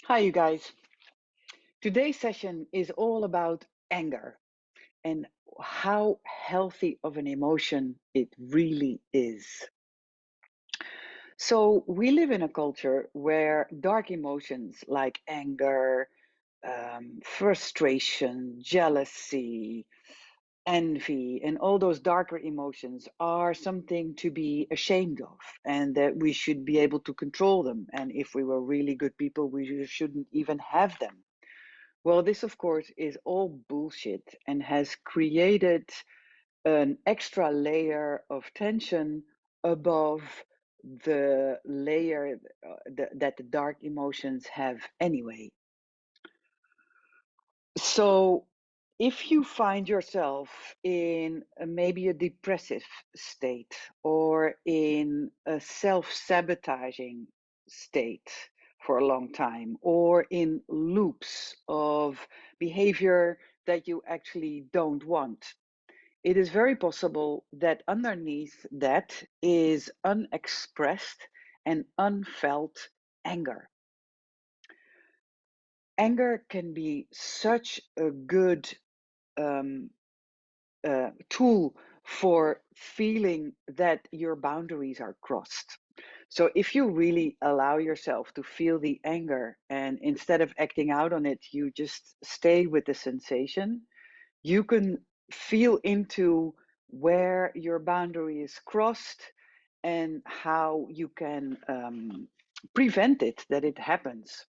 Hi, you guys. Today's session is all about anger and how healthy of an emotion it really is. So, we live in a culture where dark emotions like anger, frustration, jealousy, envy, and all those darker emotions are something to be ashamed of, and that we should be able to control them. And if we were really good people, we shouldn't even have them. Well, this, of course, is all bullshit and has created an extra layer of tension above the layer that the dark emotions have anyway. So, if you find yourself in maybe a depressive state or in a self sabotaging state for a long time, or in loops of behavior that you actually don't want, it is very possible that underneath that is unexpressed and unfelt anger. Anger can be such a good um, tool for feeling that your boundaries are crossed. So if you really allow yourself to feel the anger and instead of acting out on it, you just stay with the sensation, you can feel into where your boundary is crossed and how you can prevent it, that it happens.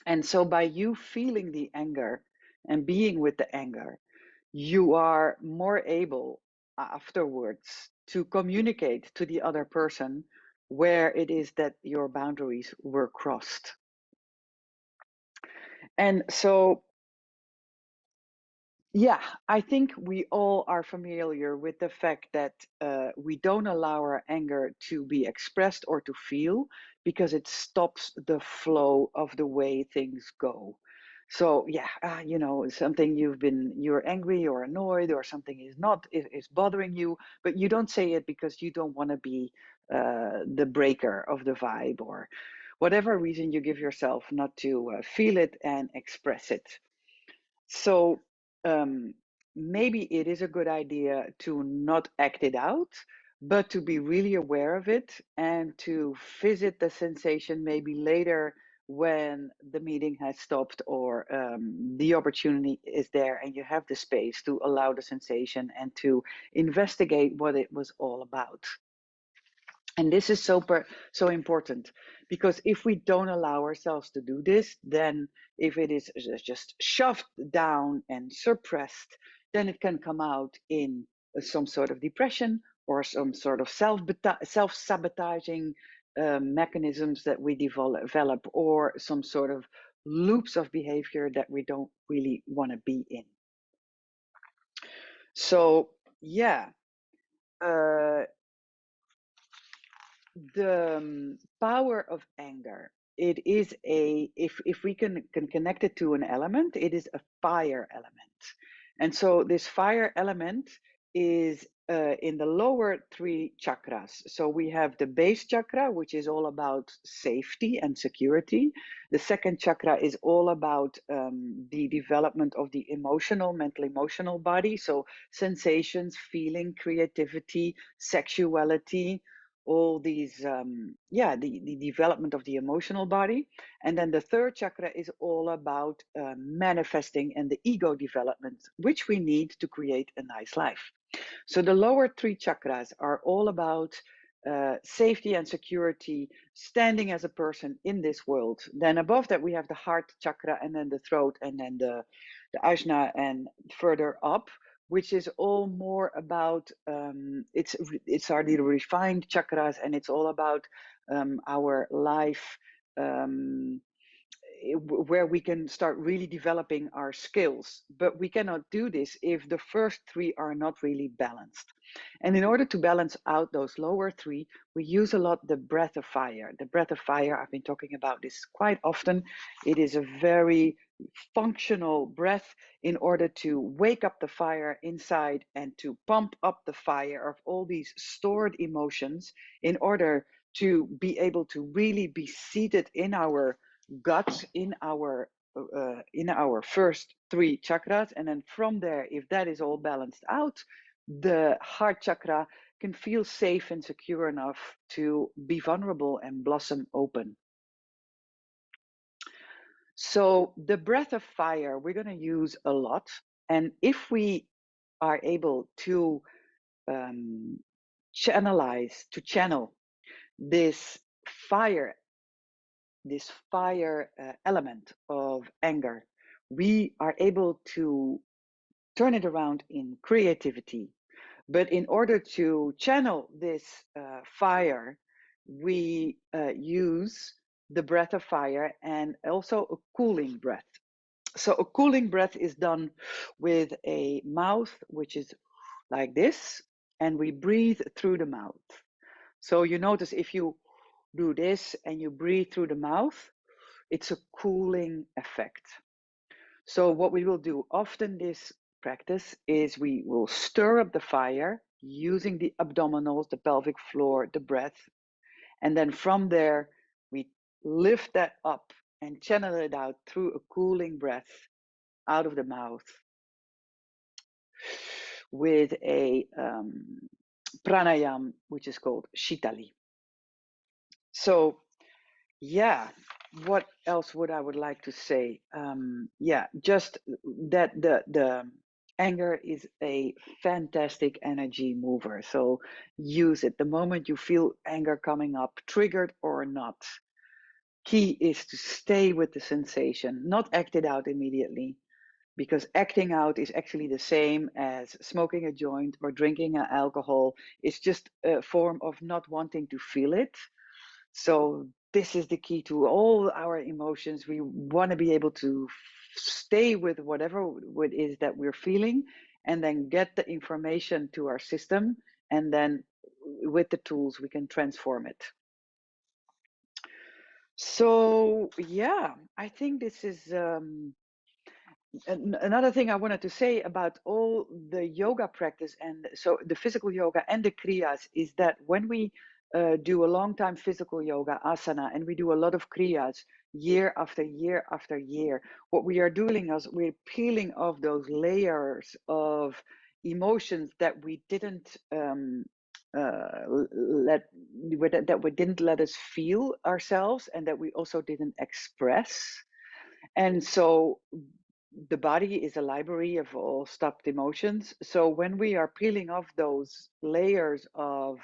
And so by you feeling the anger and being with the anger, you are more able afterwards to communicate to the other person where it is that your boundaries were crossed. And so, yeah, I think we all are familiar with the fact that we don't allow our anger to be expressed or to feel because it stops the flow of the way things go. So yeah, something you're angry or annoyed or something is not is bothering you, but you don't say it because you don't want to be the breaker of the vibe or whatever reason you give yourself not to feel it and express it. So um, maybe it is a good idea to not act it out, but to be really aware of it and to visit the sensation maybe later when the meeting has stopped or the opportunity is there and you have the space to allow the sensation and to investigate what it was all about. And this is so important because if we don't allow ourselves to do this, then if it is just shoved down and suppressed, then it can come out in some sort of depression or some sort of self-sabotaging mechanisms that we develop, or some sort of loops of behavior that we don't really want to be in. So yeah, uh, the power of anger, it is a, if we can connect it to an element, it is a fire element. And so this fire element is in the lower three chakras. So we have the base chakra, which is all about safety and security. The second chakra is all about the development of the mental emotional body, so sensations, feeling, creativity, sexuality, all these the development of the emotional body. And then the third chakra is all about manifesting and the ego development, which we need to create a nice life. So the lower three chakras are all about safety and security, standing as a person in this world. Then above that we have the heart chakra, and then the throat, and then the ajna, and further up, which is all more about it's our the refined chakras, and it's all about our life, um, where we can start really developing our skills. But we cannot do this if the first three are not really balanced. And in order to balance out those lower three, we use a lot the breath of fire. The breath of fire, I've been talking about this quite often. It is a very functional breath in order to wake up the fire inside and to pump up the fire of all these stored emotions in order to be able to really be seated in our gut in our first 3 chakras, and then from there, if that is all balanced out, the heart chakra can feel safe and secure enough to be vulnerable and blossom open. So the breath of fire we're going to use a lot, and if we are able to channel this fire element of anger, we are able to turn it around in creativity. But in order to channel this fire, we use the breath of fire and also a cooling breath. So a cooling breath is done with a mouth which is like this, and we breathe through the mouth. So you notice if you do this and you breathe through the mouth, it's a cooling effect. So what we will do often this practice is we will stir up the fire using the abdominals, the pelvic floor, the breath, and then from there we lift that up and channel it out through a cooling breath out of the mouth with a pranayam which is called Shitali. So yeah, what else would I would like to say? Yeah, just that the anger is a fantastic energy mover. So use it the moment you feel anger coming up, triggered or not. Key is to stay with the sensation, not act it out immediately, because acting out is actually the same as smoking a joint or drinking alcohol. It's just a form of not wanting to feel it. So this is the key to all our emotions. We want to be able to stay with whatever it is that we're feeling, and then get the information to our system, and then with the tools we can transform it. So yeah, I think this is another thing I wanted to say about all the yoga practice, and so the physical yoga and the kriyas, is that when we do a long time physical yoga asana and we do a lot of kriyas year after year after year, what we are doing is we're peeling off those layers of emotions that we didn't that we didn't let us feel ourselves, and that we also didn't express. And so the body is a library of all stopped emotions. So when we are peeling off those layers of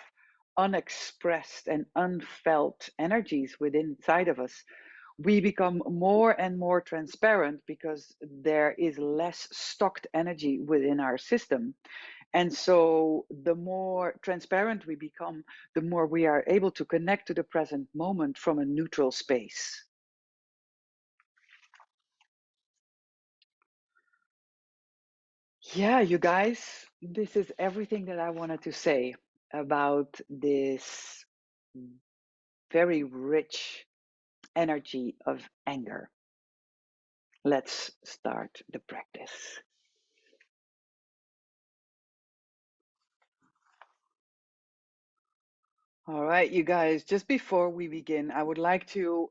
unexpressed and unfelt energies within inside of us, we become more and more transparent, because there is less stocked energy within our system. And so the more transparent we become, the more we are able to connect to the present moment from a neutral space. Yeah, you guys, this is everything that I wanted to say about this very rich energy of anger. Let's start the practice. All right, you guys, just before we begin, I would like to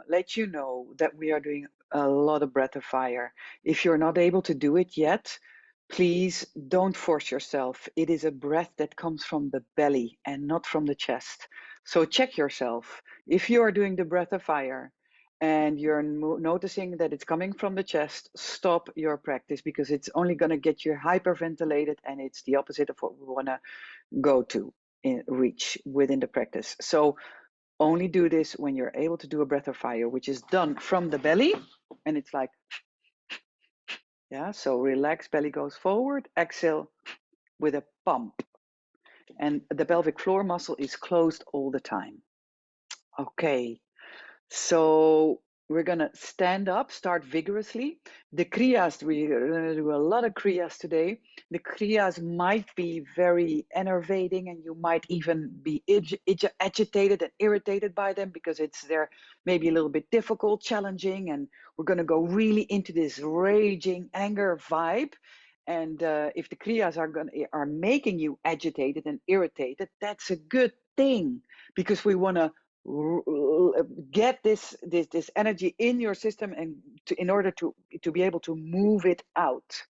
let you know that we are doing a lot of breath of fire. If you're not able to do it yet, please don't force yourself. It is a breath that comes from the belly and not from the chest. So check yourself. If you are doing the breath of fire and you're noticing that it's coming from the chest, stop your practice, because it's only going to get you hyperventilated, and it's the opposite of what we want to go to reach within the practice. So only do this when you're able to do a breath of fire, which is done from the belly, and it's like, yeah, so relax, belly goes forward, exhale with a pump, and the pelvic floor muscle is closed all the time. Okay, so we're gonna stand up, start vigorously. The kriyas, we're gonna do a lot of kriyas today. The kriyas might be very enervating, and you might even be agitated and irritated by them, because they're maybe a little bit difficult, challenging, and we're gonna go really into this raging anger vibe. And if the kriyas are making you agitated and irritated, that's a good thing, because we want to get this energy in your system, and in order to be able to move it out.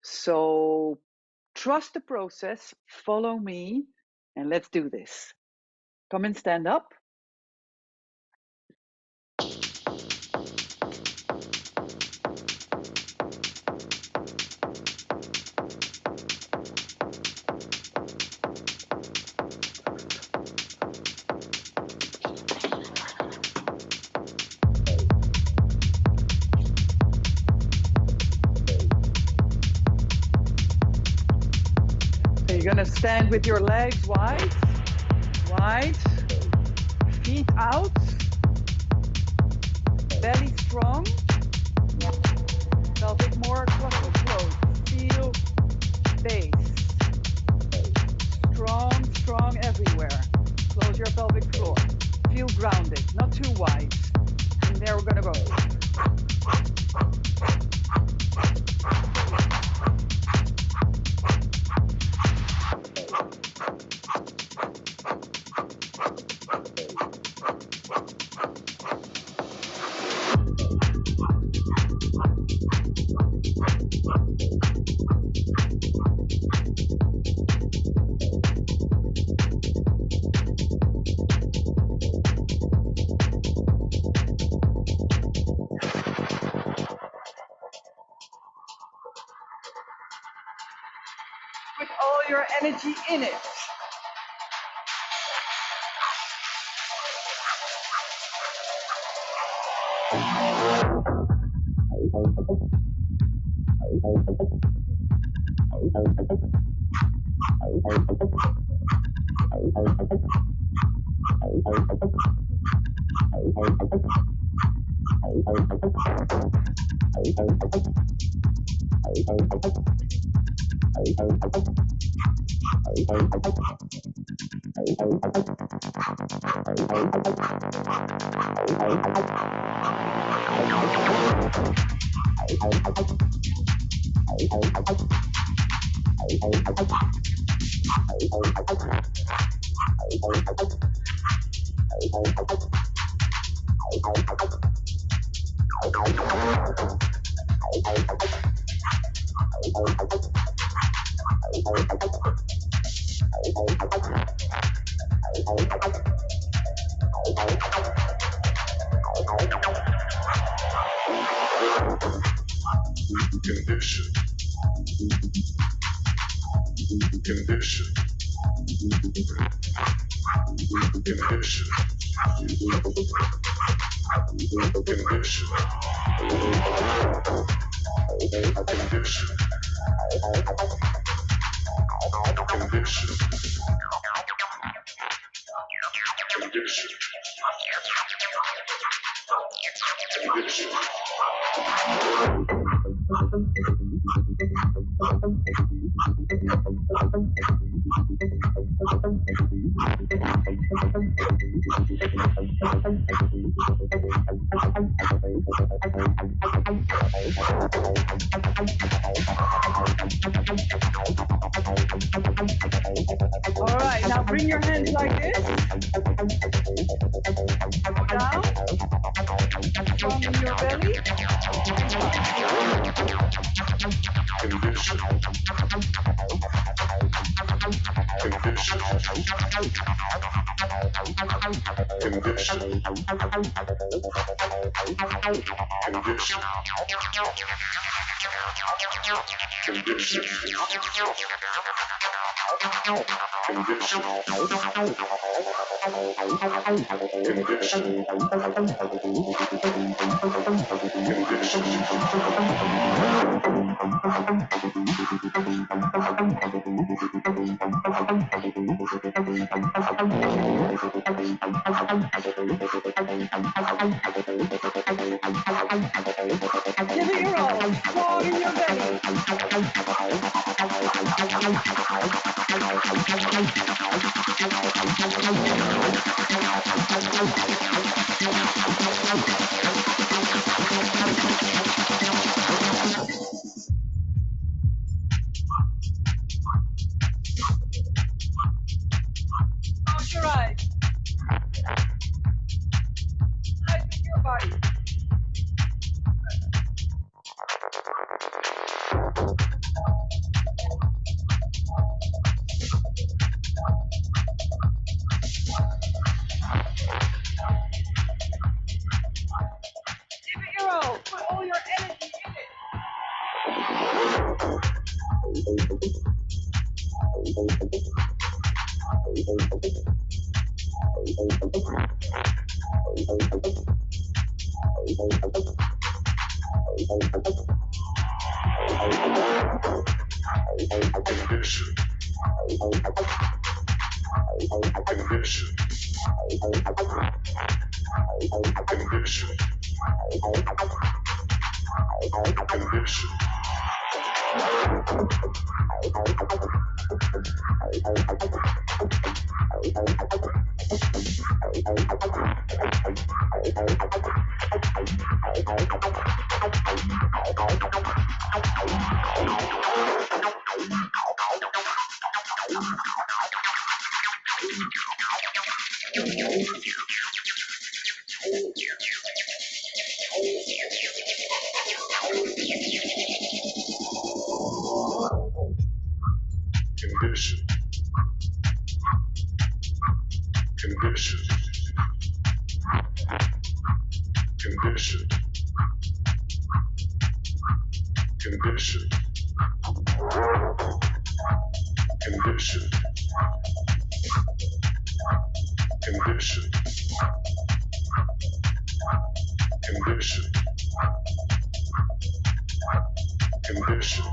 So trust the process, follow me, and let's do this. Come and stand up. You're gonna stand with your legs wide, feet out, belly strong, pelvic more closed. Feel base, strong everywhere. Close your pelvic floor. Feel grounded, not too wide. And there we're gonna go. Put all your energy in it. All right, now bring your hands like this. Down. Strong in your belly. Give it your all. Strong in your belly. Close your eyes. body. Give it your all. Put all your energy in it. Condition. Condition. Condition. Condition. Condition. Condition. Condition. Condition. Condition. Condition. Condition. Condition.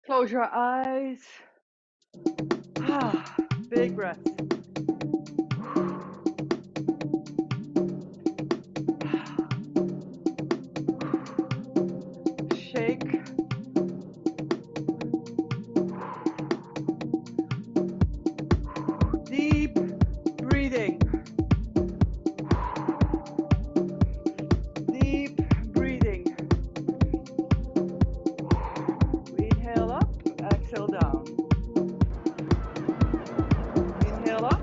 Close your eyes. Big breath. Shake. Deep breathing. Deep breathing. Inhale up, exhale down. Inhale up,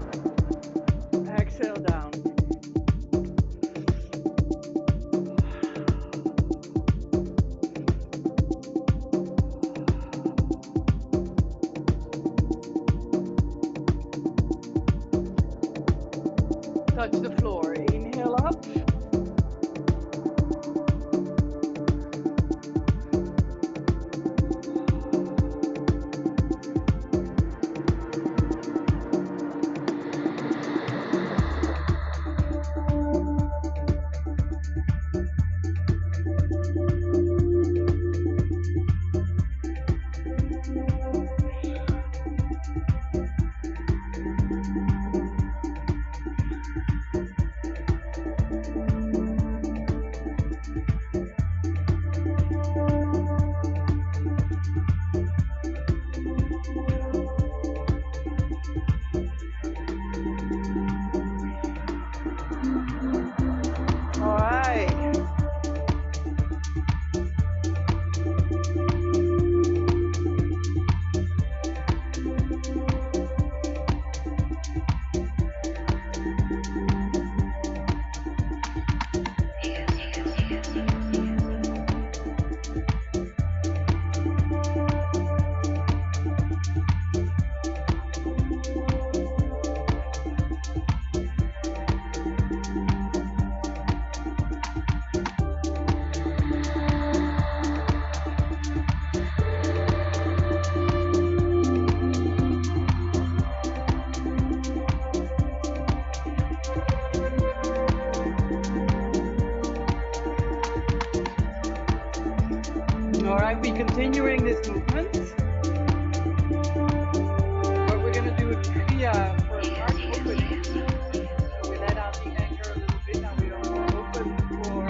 exhale down. Touch the floor. Inhale up. Continuing this movement, but we're going to do a kriya for heart opening. So we let out the anger a little bit. Now we are open for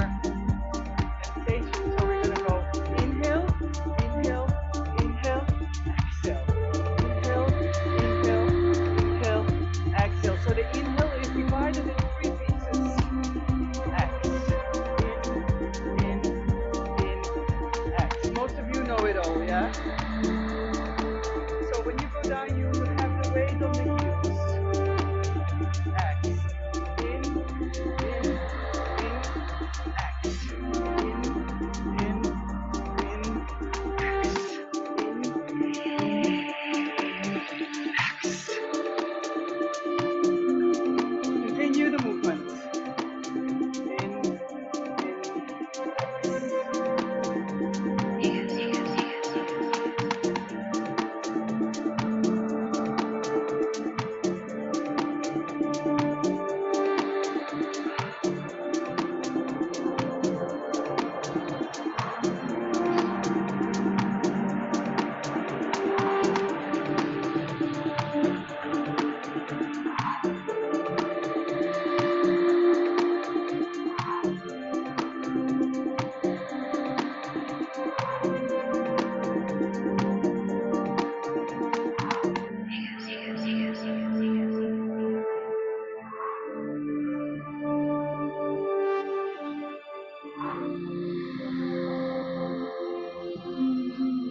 sensation. So we're going to go inhale, inhale, inhale, exhale. Inhale, inhale, inhale, exhale. So the inhale is divided in 3 pieces. X, in, X. Most of you know it all, yeah? So when you go down, you will have the weight on the heels. X, in, X, in, X, Continue the movement.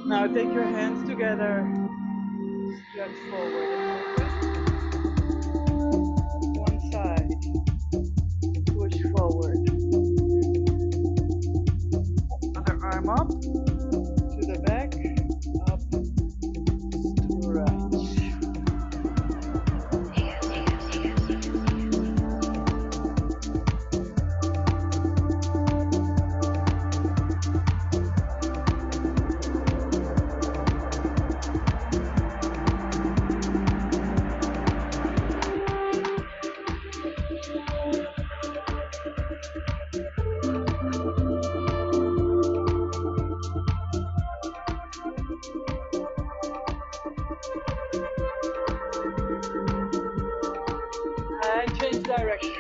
Now take your hands together, stretch forward and open. One side, push forward. Other arm up, to the back, up, stretch. And change direction.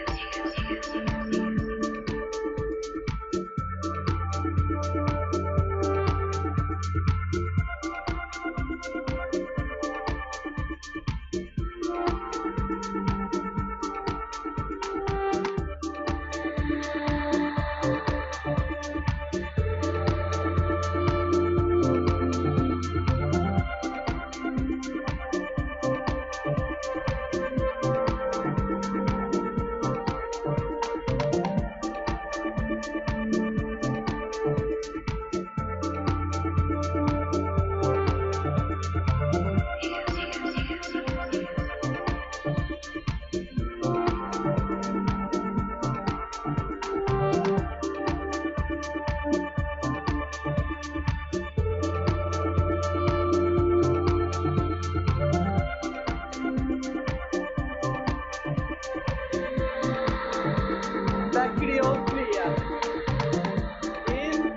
Back to the old kriya. In,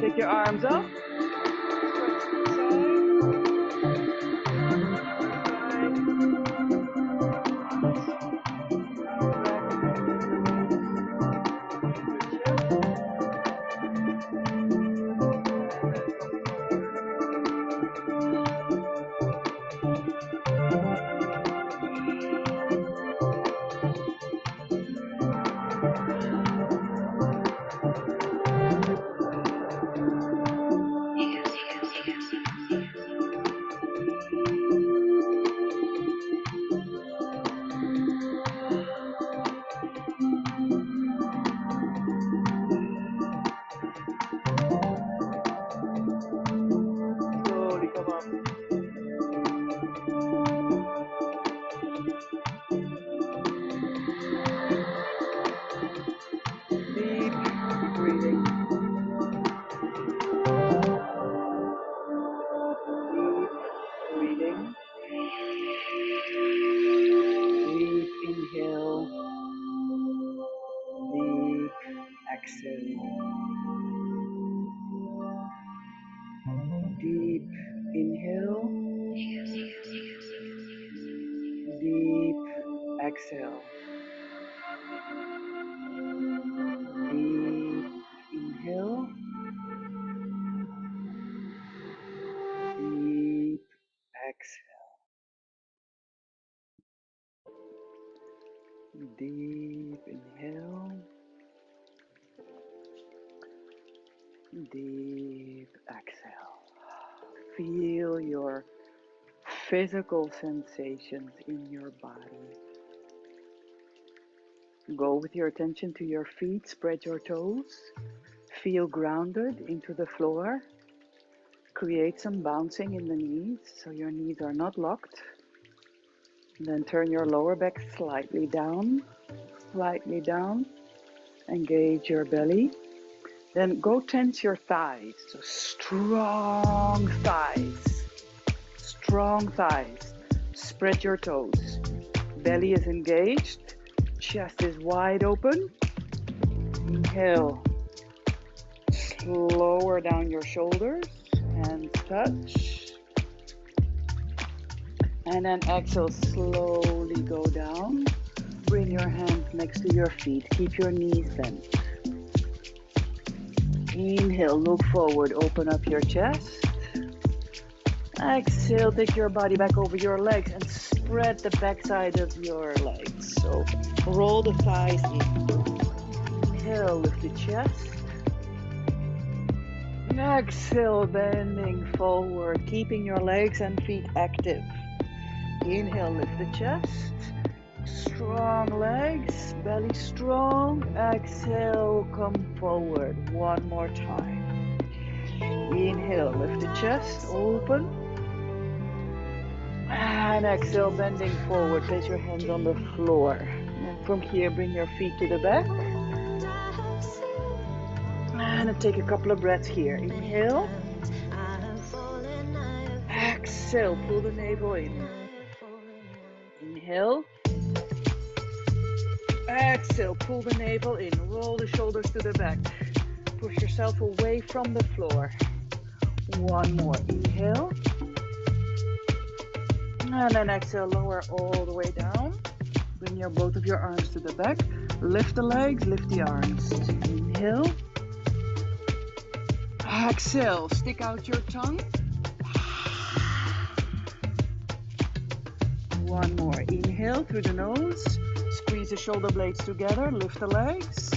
Take your arms up. Slowly come up. Deep breathing. Deep breathing. Deep inhale. Deep exhale. Deep inhale. Deep exhale. Deep inhale. Deep exhale. Deep inhale. Deep exhale. Feel your physical sensations in your body. Go with your attention to your feet, spread your toes, feel grounded into the floor. Create some bouncing in the knees so your knees are not locked. Then turn your lower back slightly down, engage your belly. Then go tense your thighs, so strong thighs, spread your toes. Belly is engaged, chest is wide open. Inhale, lower down your shoulders, hands touch. And then exhale, slowly go down. Bring your hands next to your feet, keep your knees bent. Inhale, look forward, open up your chest. Exhale, take your body back over your legs and spread the backside of your legs. So roll the thighs in. Inhale, lift the chest. Exhale, bending forward, keeping your legs and feet active. Inhale, lift the chest. Strong legs, belly strong. Exhale, come forward. One more time. Inhale, lift the chest, open. And exhale, bending forward. Place your hands on the floor. And from here, bring your feet to the back. And take a couple of breaths here. Inhale. Exhale, pull the navel in. Inhale. Exhale, pull the navel in. Roll the shoulders to the back. Push yourself away from the floor. One more. Inhale. And then exhale, lower all the way down. Bring both of your arms to the back. Lift the legs, lift the arms. Inhale. Exhale, stick out your tongue. One more. Inhale through the nose. Squeeze the shoulder blades together. Lift the legs.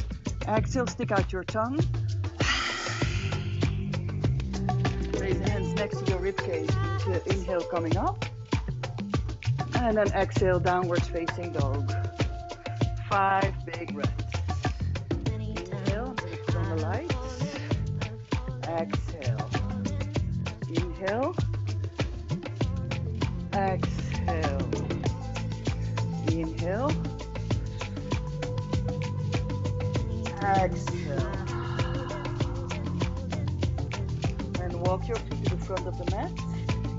Exhale, stick out your tongue. Place the hands next to your ribcage. Inhale, coming up. And then exhale, downwards facing dog. 5 big breaths. Inhale, lift on the lights. Exhale. Inhale. Exhale. Inhale. Exhale. And walk your feet to the front of the mat.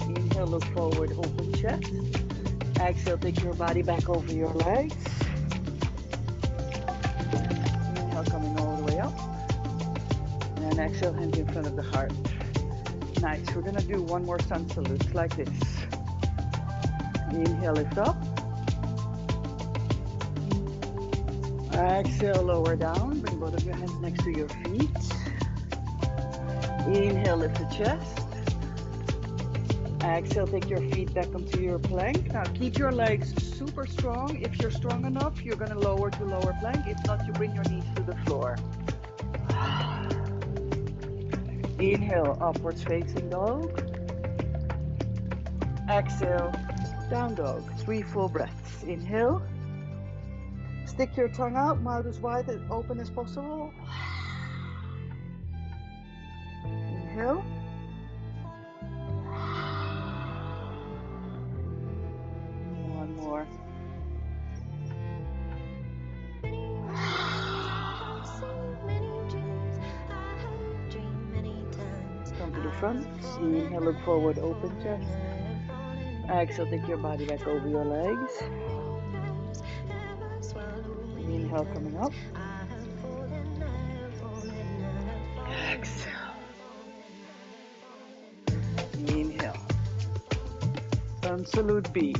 Inhale, look forward, open chest. Exhale, take your body back over your legs. Inhale, coming all the way up. And Exhale, hands in front of the heart. Nice. We're gonna do one more sun salute like this. Inhale, lift up. Exhale, lower down. Bring both of your hands next to your feet. Inhale, lift the chest. Exhale, take your feet back onto your plank. Now keep your legs super strong. If you're strong enough, you're gonna lower to lower plank. If not, you bring your knees to the floor. Inhale, upwards facing dog. Exhale, down dog. 3 full breaths. Inhale. Stick your tongue out, mouth as wide and open as possible. Inhale. One more. Come to the front. Inhale, look forward, open chest. Exhale, take your body back over your legs. Inhale, coming up. Exhale. Inhale. Sun salute B.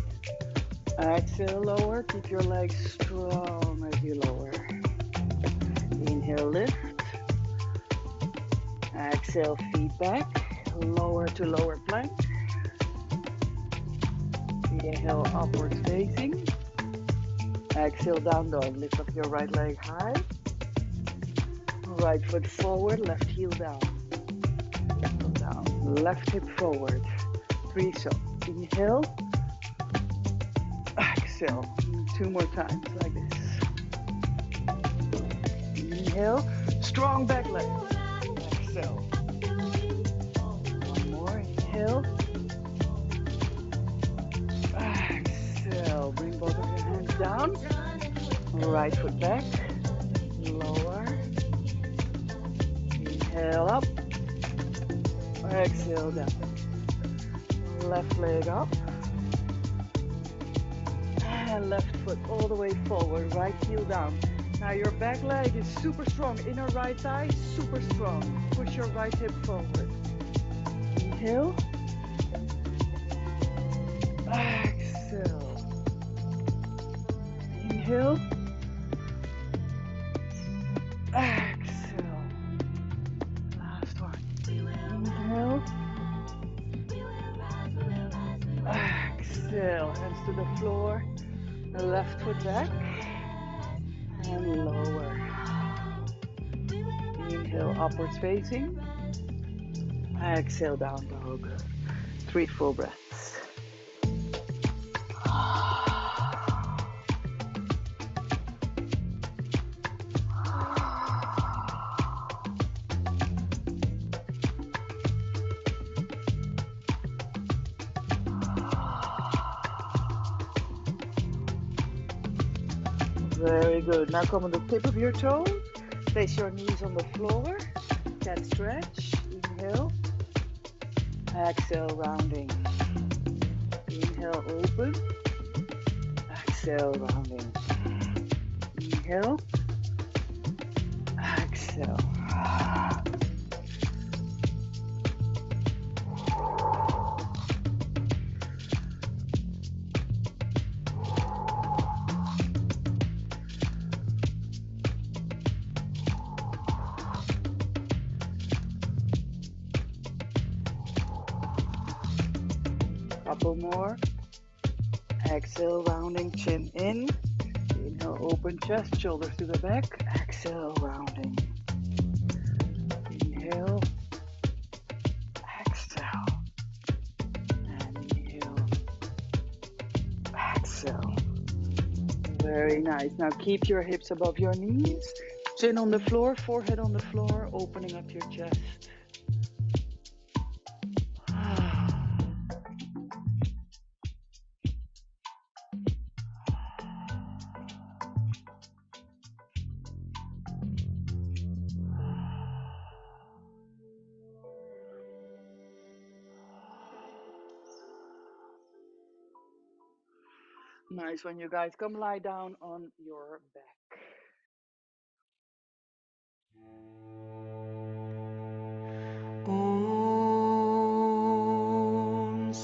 Exhale, lower. Keep your legs strong as you lower. Inhale, lift. Exhale, feet back. Lower to lower plank. Inhale, upwards facing. Exhale, down dog. Lift up your right leg high. Right foot forward, left heel down. Down. Left hip forward. 3 so. Inhale. Exhale. 2 more times like this. Inhale. Strong back leg. Exhale. 1 more. Inhale. Exhale. Bring both of your hands down. Right foot back. Lower. Inhale up. Exhale down. Left leg up. And left foot all the way forward. Right heel down. Now your back leg is super strong. Inner right thigh, super strong. Push your right hip forward. Inhale. Exhale. Inhale. Exhale. Last one. Inhale. Exhale. Hands to the floor. Left foot back. And lower. Inhale, upwards facing. Exhale, down dog. 3 full breaths. Very good. Now come on the tip of your toes. Place your knees on the floor. Cat stretch. Inhale. Exhale, rounding. Inhale, open. Exhale, rounding. Inhale. Exhale. Couple more. Exhale, rounding, chin in. Inhale, open chest, shoulders to the back. Exhale, rounding. Inhale. Exhale. And inhale. Exhale. Very nice. Now keep your hips above your knees. Chin on the floor, forehead on the floor, opening up your chest. Nice one, you guys. Come lie down on your back.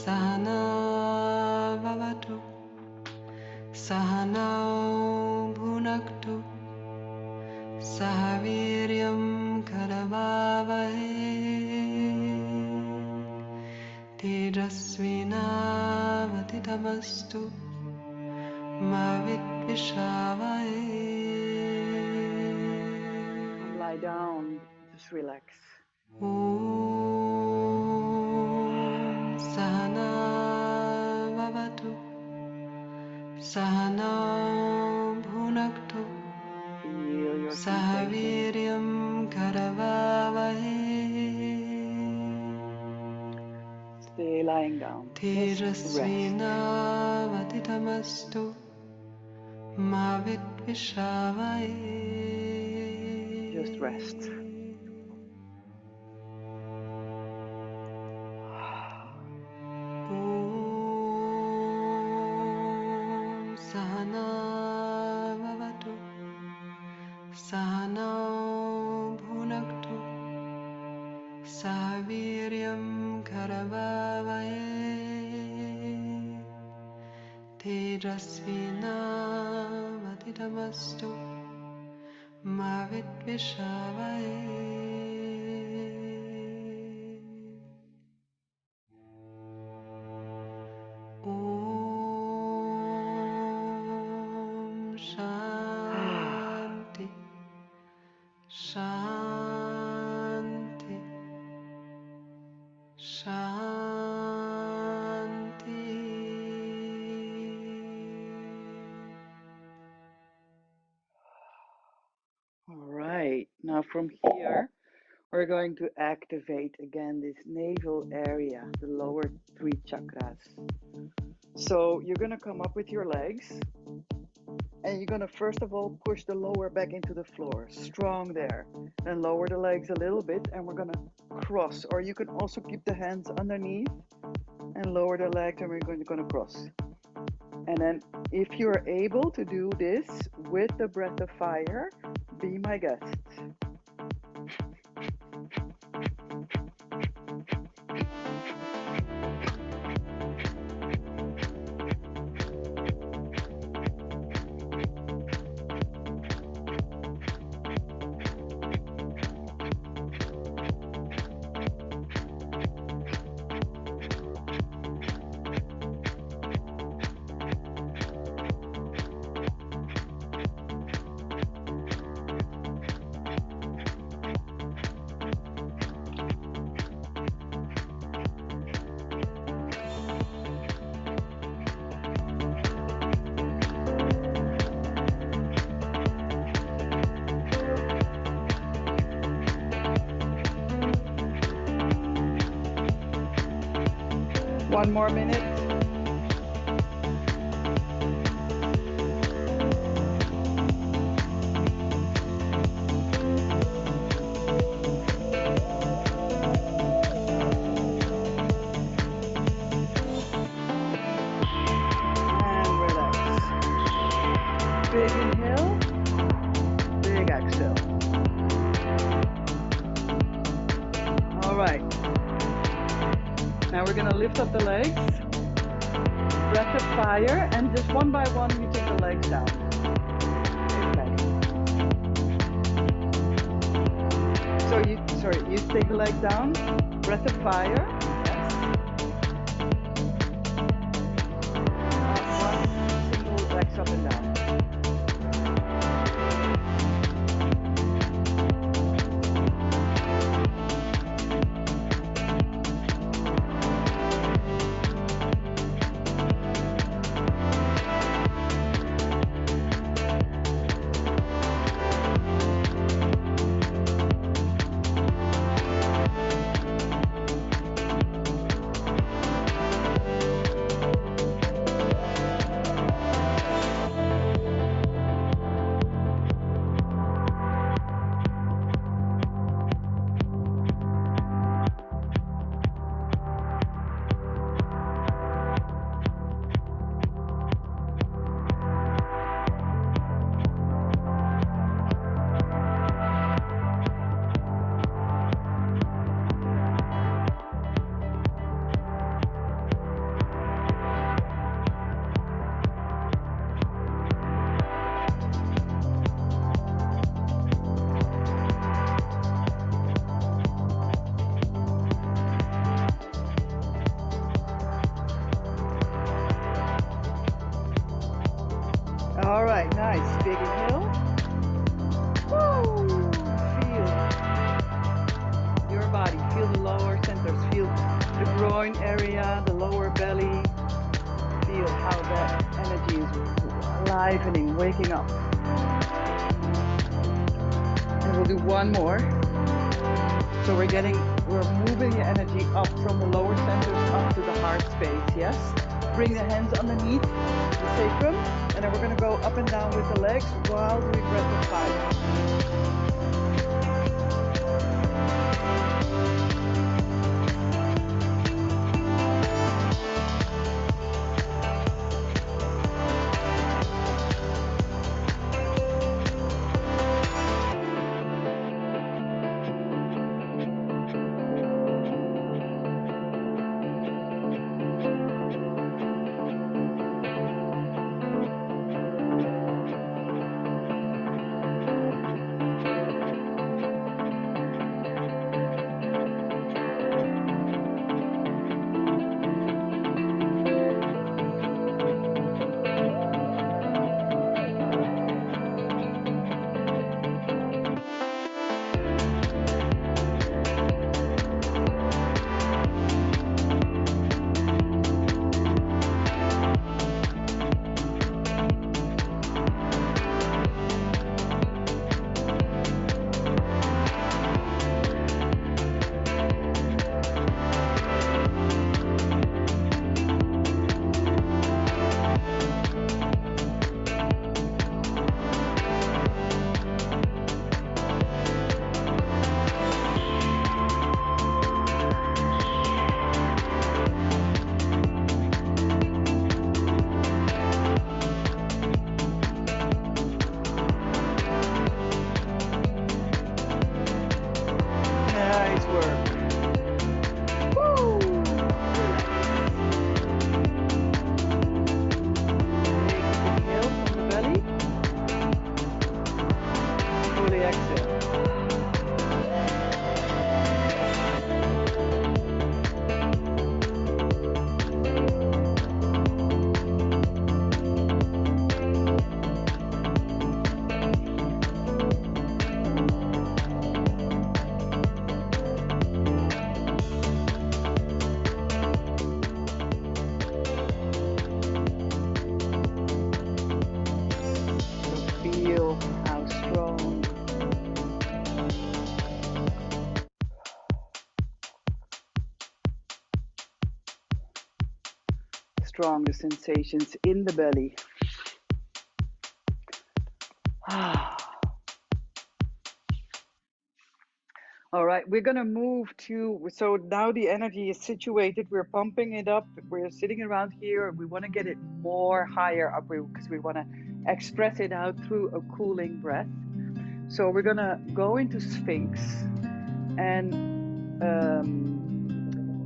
Sahana Vavatu Sahanau Bhunaktu Sahaviryam Karavavahe Tejasvinavaditamastu Mavitvishavaya. Lie down, just relax. Sahana Vavatu Sahana Bhunaktu Feel your sensation. Sahaviryam Karavavahe. Stay lying down. Just rest. Tejasvinavaditamastu Mavitvishavaya. Just rest. Sahana Vavatu Sahana Bhunaktu Sahaviryam Karavavahe Tejasvinavaditamastu Mavitvishavaya. Shanti, Shanti, Shanti. All right, now from here, we're going to activate again this navel area, the lower 3 chakras. So you're going to come up with your legs, and you're going to first of all push the lower back into the floor, strong there. Then lower the legs a little bit, and we're going to cross. Or you can also keep the hands underneath and lower the legs, and we're going to cross. And then if you're able to do this with the breath of fire, be my guest. One more minute. And relax. Big inhale, big exhale. All right. Now we're going to lift up the legs, breath of fire, and just one by one you take the legs down. Okay. So you take the legs down, breath of fire, yes. One single legs up and down. enlivening, waking up. And we'll do one more. So we're moving the energy up from the lower centers up to the heart space, yes? Bring the hands underneath the sacrum, and then we're gonna go up and down with the legs while doing breath of fire. Strong the sensations in the belly. All right, we're gonna move to, so now the energy is situated, we're pumping it up, we're sitting around here, we wanna get it more higher up because we wanna express it out through a cooling breath. So we're gonna go into Sphinx, and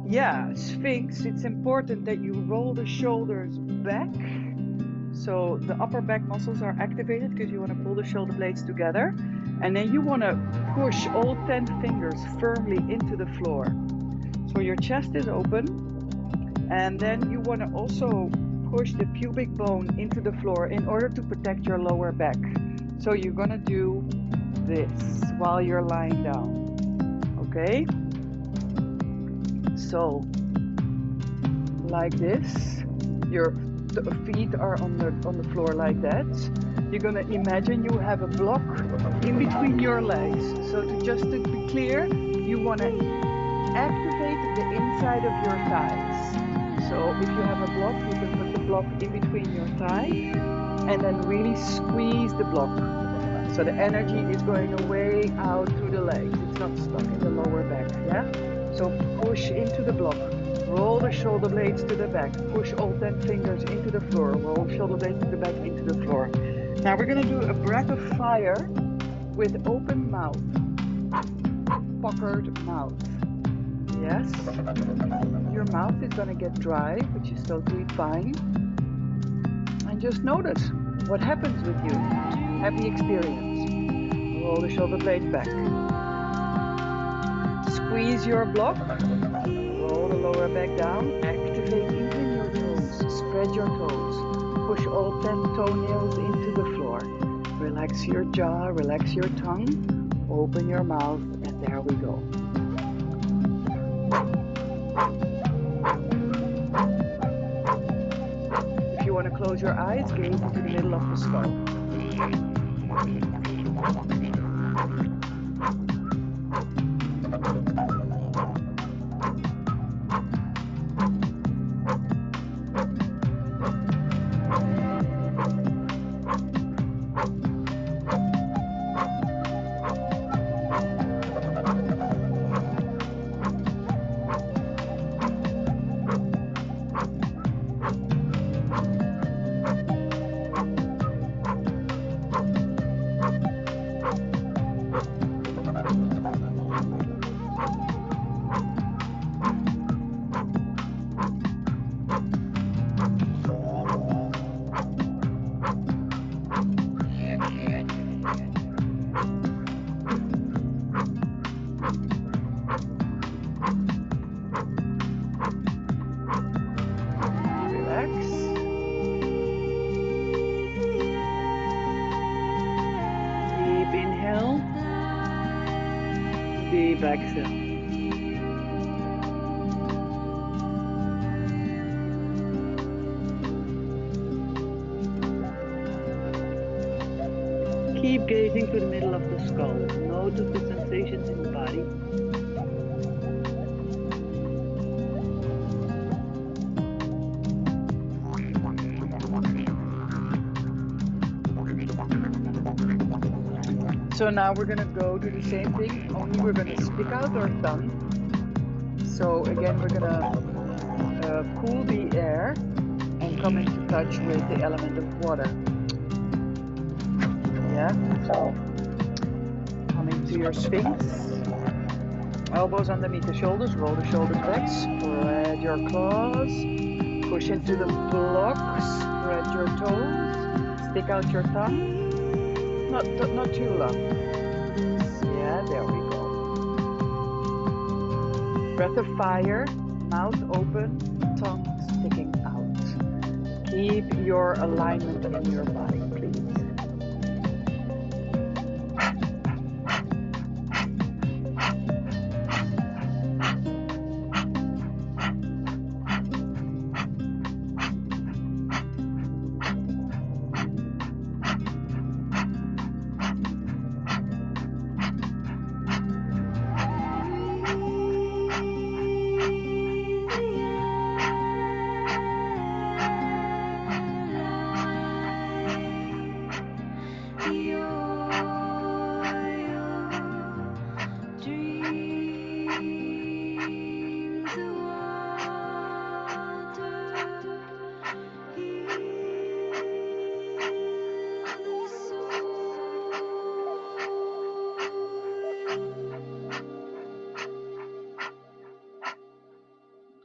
yeah, Sphinx, it's important that you roll the shoulders back. So the upper back muscles are activated because you want to pull the shoulder blades together. And then you want to push all 10 fingers firmly into the floor. So your chest is open. And then you want to also push the pubic bone into the floor in order to protect your lower back. So you're going to do this while you're lying down. Okay? So, like this, your feet are on the floor like that. You're gonna imagine you have a block in between your legs. So to be clear, you wanna activate the inside of your thighs. So if you have a block, you can put the block in between your thighs and then really squeeze the block. So the energy is going away out through the legs. It's not stuck in the lower back, yeah? So push into the block, roll the shoulder blades to the back, push all 10 fingers into the floor, roll shoulder blades to the back into the floor. Now we're gonna do a breath of fire with open mouth, puckered mouth. Yes, your mouth is gonna get dry, which is totally fine. And just notice what happens with you. Have the experience. Roll the shoulder blades back. Squeeze your block, roll the lower back down, activate even your toes, spread your toes, push all 10 toenails into the floor. Relax your jaw, relax your tongue, open your mouth, and there we go. If you want to close close your eyes, gaze into the middle of the skull. Deep exhale. Keep gazing to the middle of the skull. Notice the sensations in the body. So now we're gonna go do the same thing, only we're gonna stick out our tongue. So again, we're gonna cool the air and come into touch with the element of water. Yeah, so coming to your Sphinx. Elbows underneath the shoulders, roll the shoulders back, spread your claws, push into the blocks, spread your toes, stick out your tongue. Not too long. Yeah, there we go. Breath of fire, mouth open, tongue sticking out. Keep your alignment in your body, please.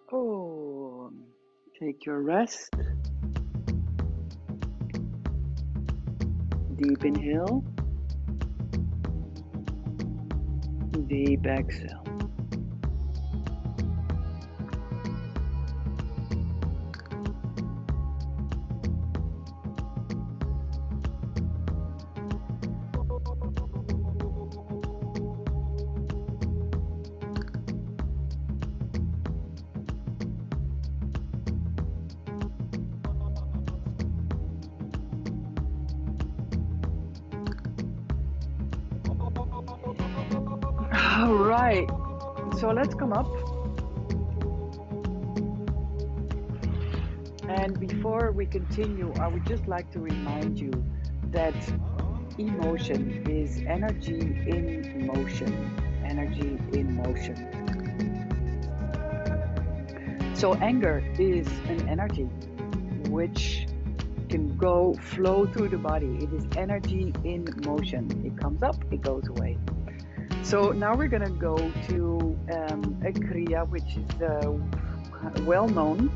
Oh, take your rest. Deep inhale. Deep exhale. All right, so let's come up. And before we continue, I would just like to remind you that emotion is energy in motion. Energy in motion. So anger is an energy which can flow through the body. It is energy in motion. It comes up, it goes away. So now we're going to go to a Kriya which is well known.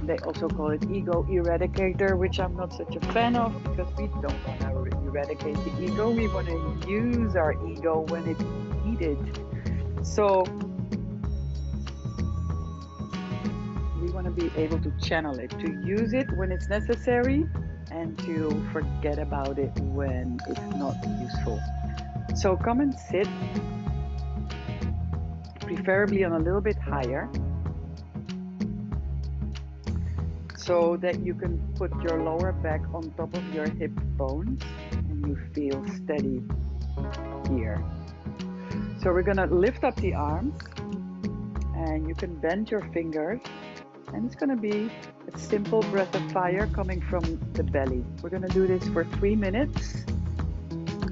They also call it ego eradicator, which I'm not such a fan of because we don't want to eradicate the ego. We want to use our ego when it's needed. So we want to be able to channel it, to use it when it's necessary and to forget about it when it's not useful. So come and sit, preferably on a little bit higher. so that you can put your lower back on top of your hip bones and you feel steady here. So we're gonna lift up the arms and you can bend your fingers, and it's gonna be a simple breath of fire coming from the belly. We're gonna do this for 3 minutes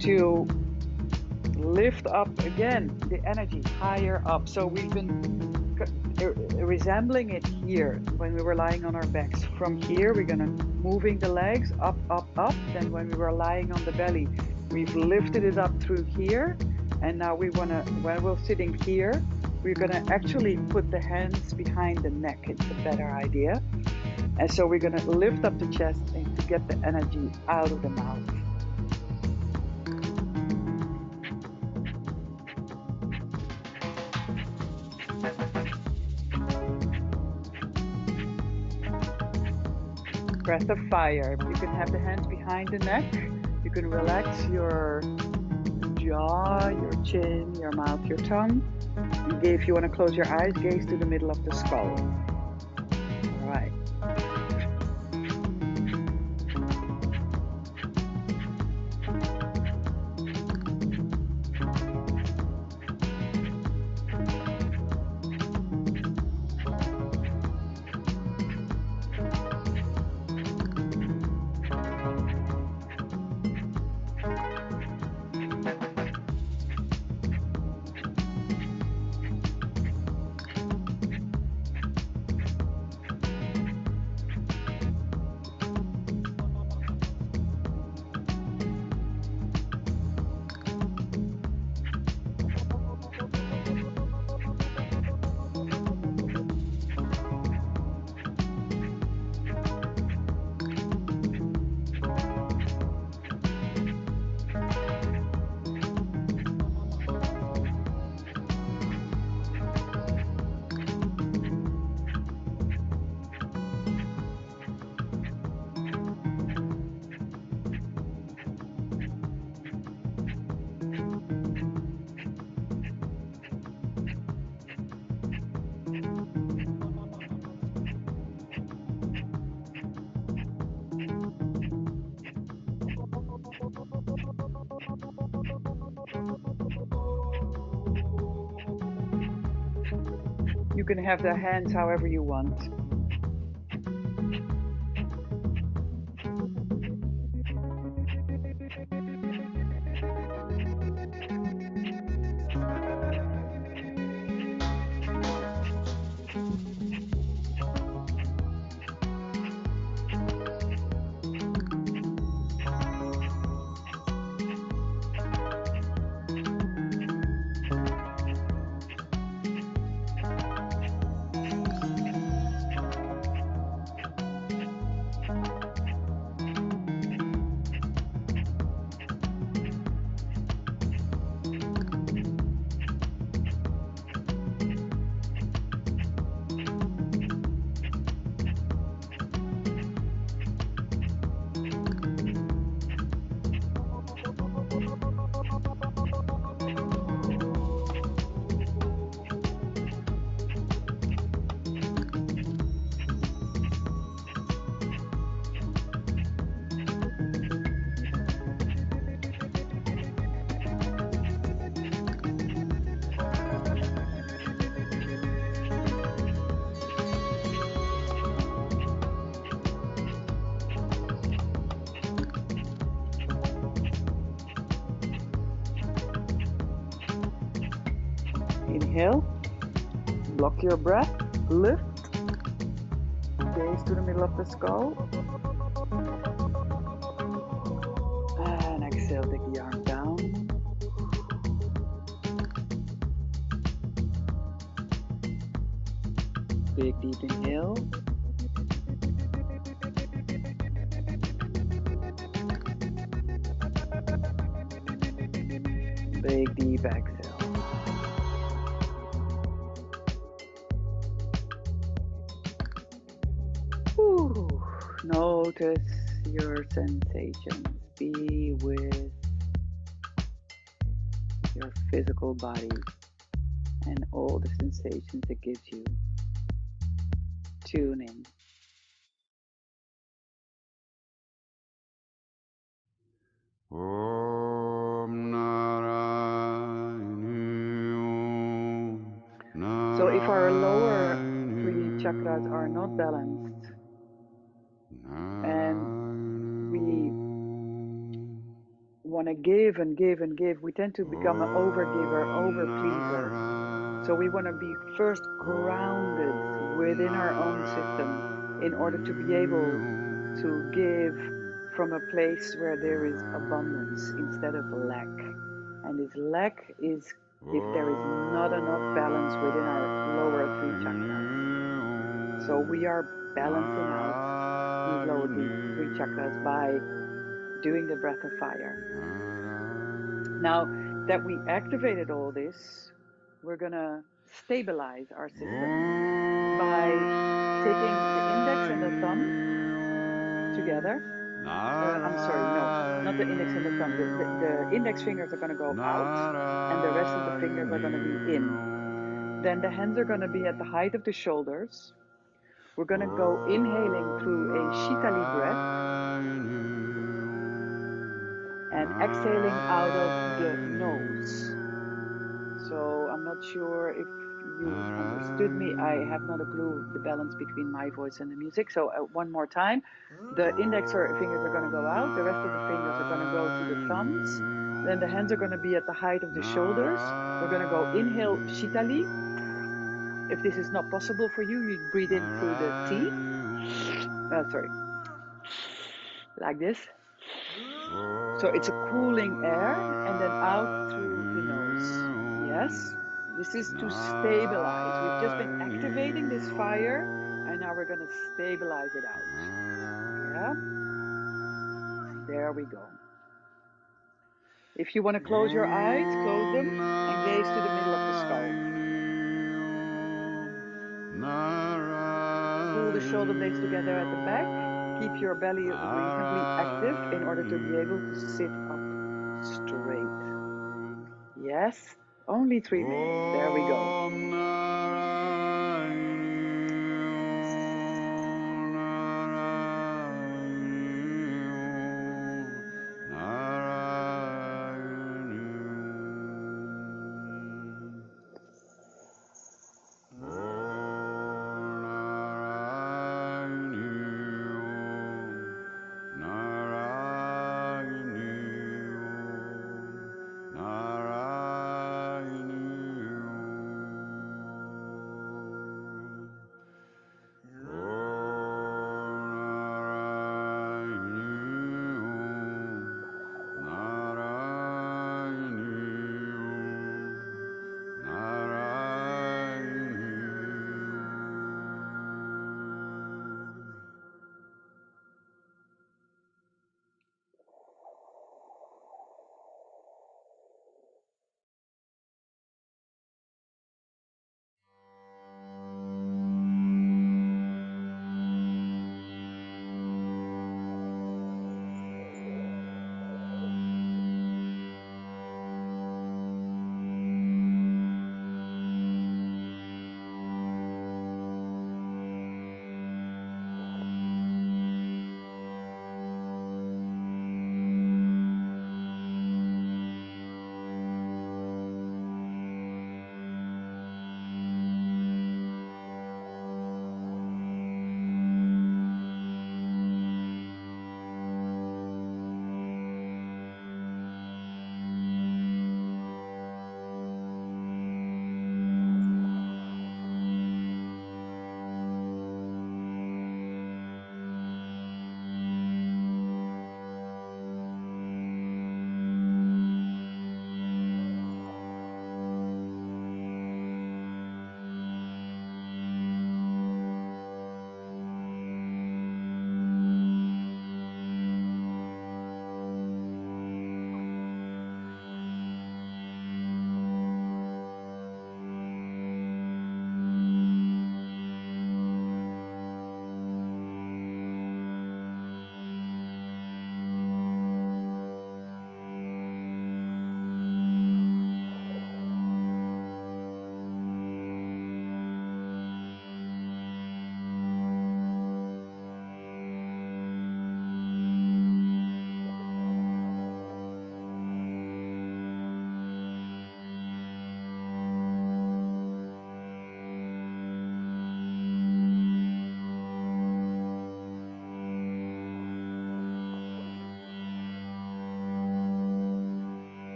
to lift up again the energy higher up. So we've been resembling it here when we were lying on our backs. From here we're gonna moving the legs up, up, up. Then when we were lying on the belly, we've lifted it up through here. And now we wanna, when we're sitting here, we're gonna actually put the hands behind the neck. It's a better idea. And so we're gonna lift up the chest and to get the energy out of the mouth. Breath of fire. You can have the hands behind the neck. You can relax your jaw, your chin, your mouth, your tongue. And if you want to close your eyes, gaze to the middle of the skull. All right. You can have the hands however you want. Inhale, block your breath, lift, gaze to the middle of the skull, and exhale, take the arm down. Big deep inhale. Big deep exhale. Notice your sensations. Be with your physical body and all the sensations it gives you. Tune in. So if our lower three chakras are not balanced and we want to give and give and give, we tend to become an overgiver, overpleaser. So we want to be first grounded within our own system in order to be able to give from a place where there is abundance instead of lack. And this lack is if there is not enough balance within our lower three chakras. So we are balancing out these lower three chakras by doing the breath of fire. Now that we activated all this, we're going to stabilize our system by taking the index and the thumb together. I'm sorry, no, not the index and the thumb. The index fingers are going to go out and the rest of the fingers are going to be in. Then the hands are going to be at the height of the shoulders. We're going to go inhaling through a Shitali breath and exhaling out of the nose. So I'm not sure if you understood me. I have not a clue the balance between my voice and the music. So one more time. The index fingers are going to go out. The rest of the fingers are going to go to the thumbs. Then the hands are going to be at the height of the shoulders. We're going to go inhale Shitali. If this is not possible for you, you breathe in through the T. Like this. So it's a cooling air and then out through the nose. Yes, this is to stabilize. We've just been activating this fire and now we're going to stabilize it out. Yeah, there we go. If you want to close your eyes, close them and gaze to the middle of the skull. Pull the shoulder blades together at the back. Keep your belly reasonably active in order to be able to sit up straight. Yes, only 3 minutes. There we go.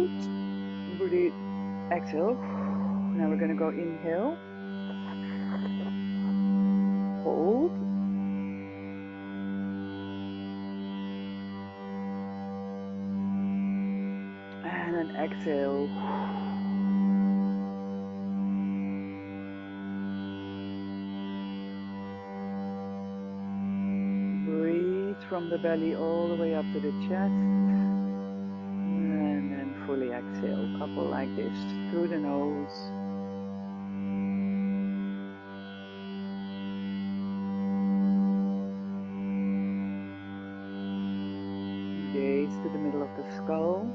hold, breathe, exhale. Now we're going to go inhale, hold, and then exhale. Breathe from the belly all the way up to the chest, and then fully exhale. Couple like this through the nose. Gaze to the middle of the skull.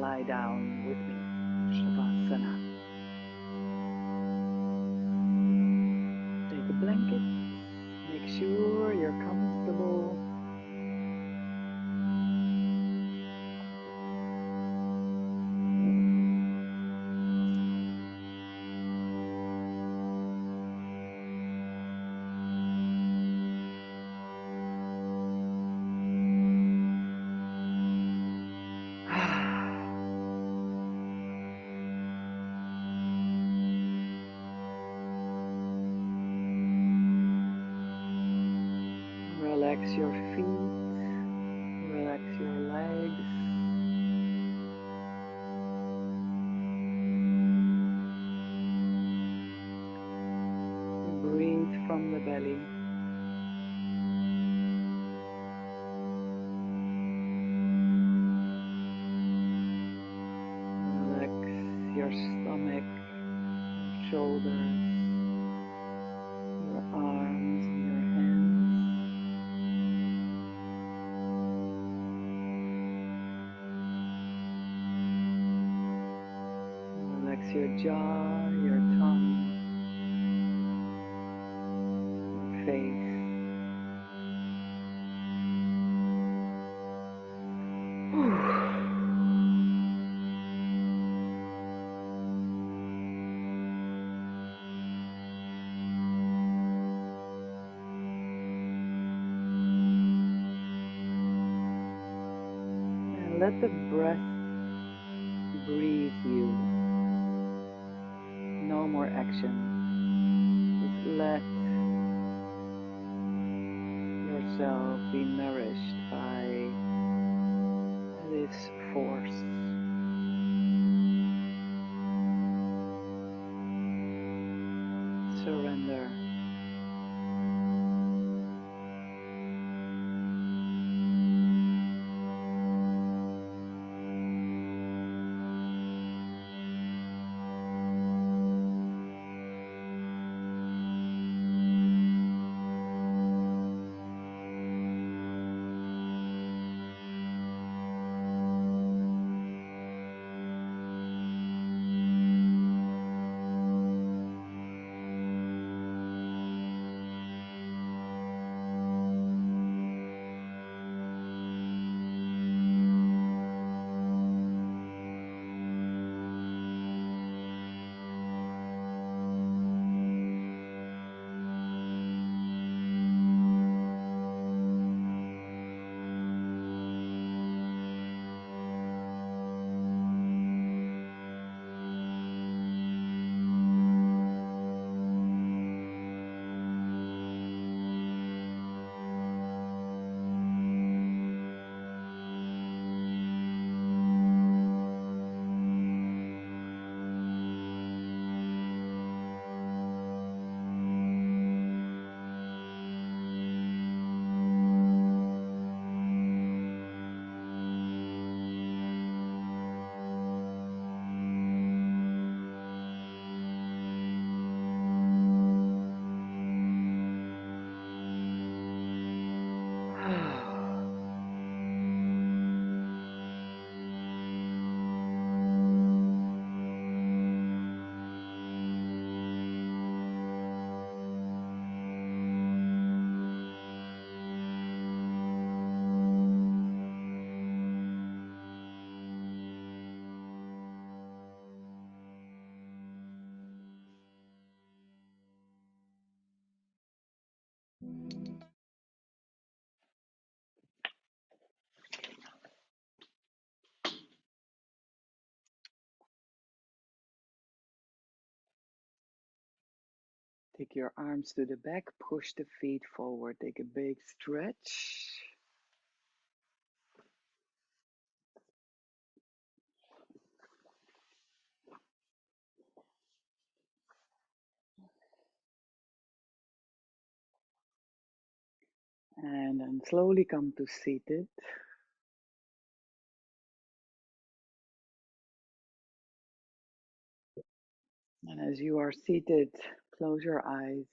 Lie down with me, Shavasana. Take a blanket, make sure you're comfortable. Relax your feet, relax your legs. Breathe from the belly. Relax your stomach, your shoulders, your arms and your hands. Relax your jaw, your tongue, your face. And let the breath breathe you. No more action. Just let yourself be nourished by this force. Surrender. Take your arms to the back, push the feet forward, take a big stretch. And then slowly come to seated. And as you are seated, close your eyes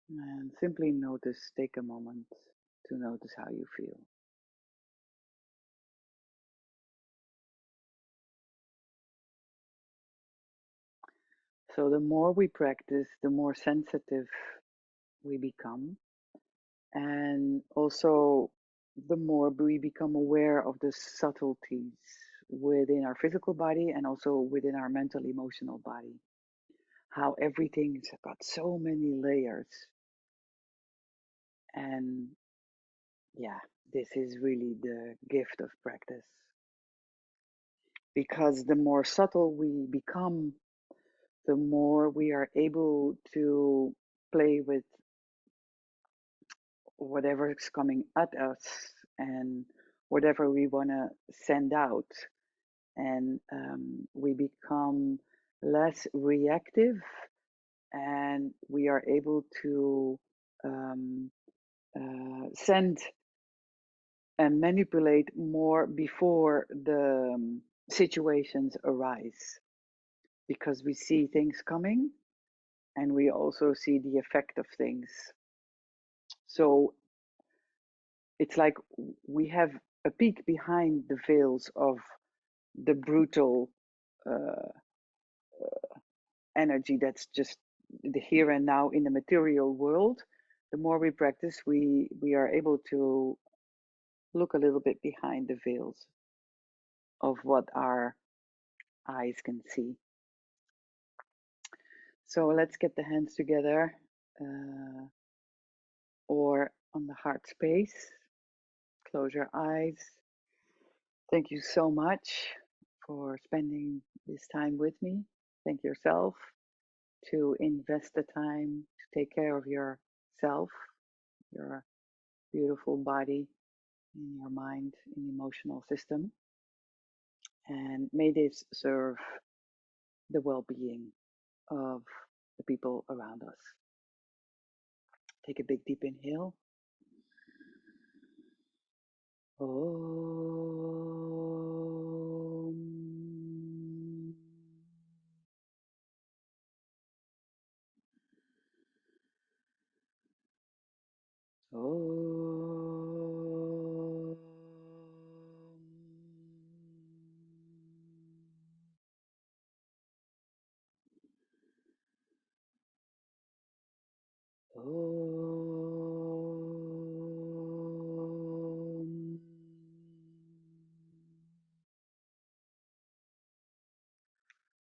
and simply notice, take a moment to notice how you feel. So the more we practice, the more sensitive we become. And also, the more we become aware of the subtleties within our physical body and also within our mental, emotional body. How everything's got so many layers. And yeah, this is really the gift of practice. Because the more subtle we become, the more we are able to play with whatever is coming at us and whatever we want to send out. And we become less reactive and we are able to um, send and manipulate more before the situations arise because we see things coming and we also see the effect of things. So it's like we have a peek behind the veils of the brutal uh, energy that's just the here and now in the material world. The more we practice, we are able to look a little bit behind the veils of what our eyes can see. So let's get the hands together or on the heart space. Close your eyes. Thank you so much for spending this time with me. Thank yourself to invest the time to take care of yourself, your beautiful body, in your mind, and emotional system. And may this serve the well being of the people around us. Take a big deep inhale. Om. Om. Om.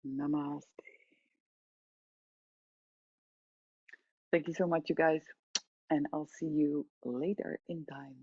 Namaste. Thank you so much, you guys. And I'll see you later in time.